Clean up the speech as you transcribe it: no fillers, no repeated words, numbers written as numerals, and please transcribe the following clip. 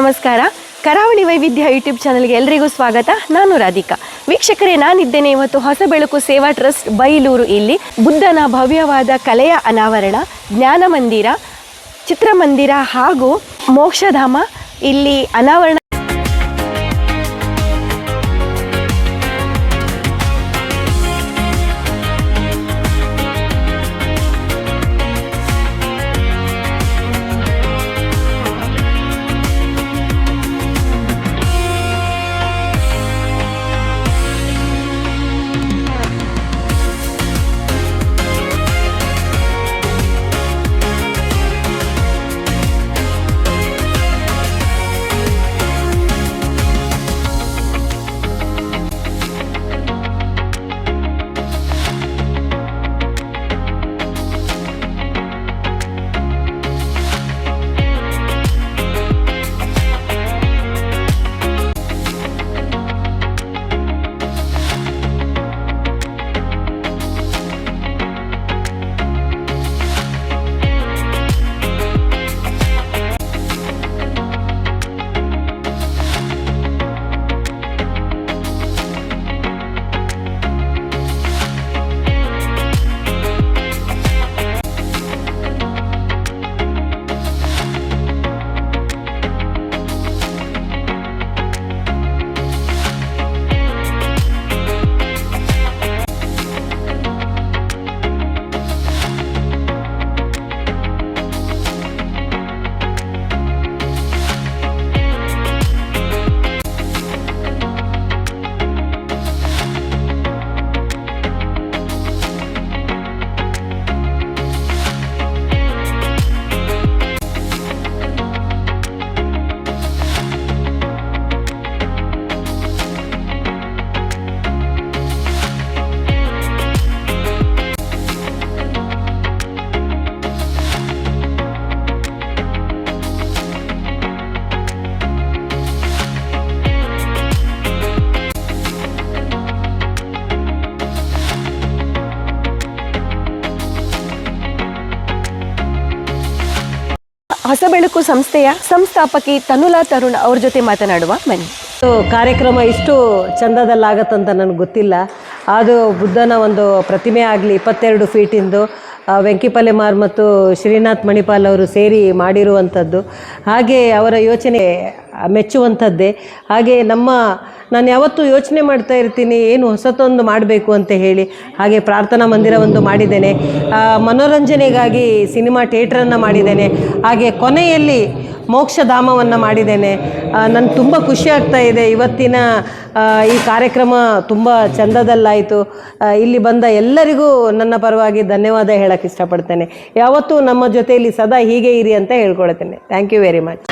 ನಮಸ್ಕಾರ. ಕರಾವಳಿ ವೈವಿಧ್ಯ ಯೂಟ್ಯೂಬ್ ಚಾನಲ್ಗೆ ಎಲ್ರಿಗೂ ಸ್ವಾಗತ. ನಾನು ರಾಧಿಕಾ. ವೀಕ್ಷಕರೇ, ನಾನಿದ್ದೇನೆ ಇವತ್ತು ಹೊಸಬೆಳಕು ಸೇವಾ ಟ್ರಸ್ಟ್ ಬೈಲೂರು. ಇಲ್ಲಿ ಬುದ್ಧನ ಭವ್ಯವಾದ ಕಲೆಯ ಅನಾವರಣ, ಜ್ಞಾನ ಮಂದಿರ, ಚಿತ್ರಮಂದಿರ ಹಾಗೂ ಮೋಕ್ಷಧಾಮ ಇಲ್ಲಿ ಅನಾವರಣ. ಹೊಸಬೆಳಕು ಸಂಸ್ಥೆಯ ಸಂಸ್ಥಾಪಕಿ ತನುಲಾ ತರುಣ್ ಅವ್ರ ಜೊತೆ ಮಾತನಾಡುವ. ಬನ್ನಿ. ಕಾರ್ಯಕ್ರಮ ಇಷ್ಟು ಚಂದದಲ್ಲಾಗತ್ತಂತ ನನಗೆ ಗೊತ್ತಿಲ್ಲ. ಅದು ಬುದ್ಧನ ಒಂದು ಪ್ರತಿಮೆ ಆಗಲಿ 22 ಫೀಟಿಂದು ವೆಂಕಿಪಲೆಮಾರ್ ಮತ್ತು ಶ್ರೀನಾಥ್ ಮಣಿಪಾಲ್ ಅವರು ಸೇರಿ ಮಾಡಿರುವಂಥದ್ದು. ಹಾಗೆ ಅವರ ಯೋಚನೆ ಮೆಚ್ಚುವಂಥದ್ದೇ. ಹಾಗೆ ನಾನು ಯಾವತ್ತೂ ಯೋಚನೆ ಮಾಡ್ತಾ ಇರ್ತೀನಿ, ಏನು ಹೊಸತೊಂದು ಮಾಡಬೇಕು ಅಂತ ಹೇಳಿ. ಹಾಗೆ ಪ್ರಾರ್ಥನಾ ಮಂದಿರವೊಂದು ಮಾಡಿದ್ದೇನೆ, ಮನೋರಂಜನೆಗಾಗಿ ಸಿನಿಮಾ ಥಿಯೇಟ್ರನ್ನು ಮಾಡಿದ್ದೇನೆ, ಹಾಗೆ ಕೊನೆಯಲ್ಲಿ ಮೋಕ್ಷಧಾಮವನ್ನು ಮಾಡಿದ್ದೇನೆ. ನನಗೆ ತುಂಬ ಖುಷಿ ಆಗ್ತಾ ಇದೆ. ಇವತ್ತಿನ ಈ ಕಾರ್ಯಕ್ರಮ ತುಂಬ ಚಂದದಲ್ಲಾಯಿತು. ಇಲ್ಲಿ ಬಂದ ಎಲ್ಲರಿಗೂ ನನ್ನ ಪರವಾಗಿ ಧನ್ಯವಾದ ಹೇಳೋಕ್ಕೆ ಇಷ್ಟಪಡ್ತೇನೆ. ಯಾವತ್ತೂ ನಮ್ಮ ಜೊತೆಯಲ್ಲಿ ಸದಾ ಹೀಗೆ ಇರಿ ಅಂತ ಹೇಳ್ಕೊಳ್ತೇನೆ. Thank you very much.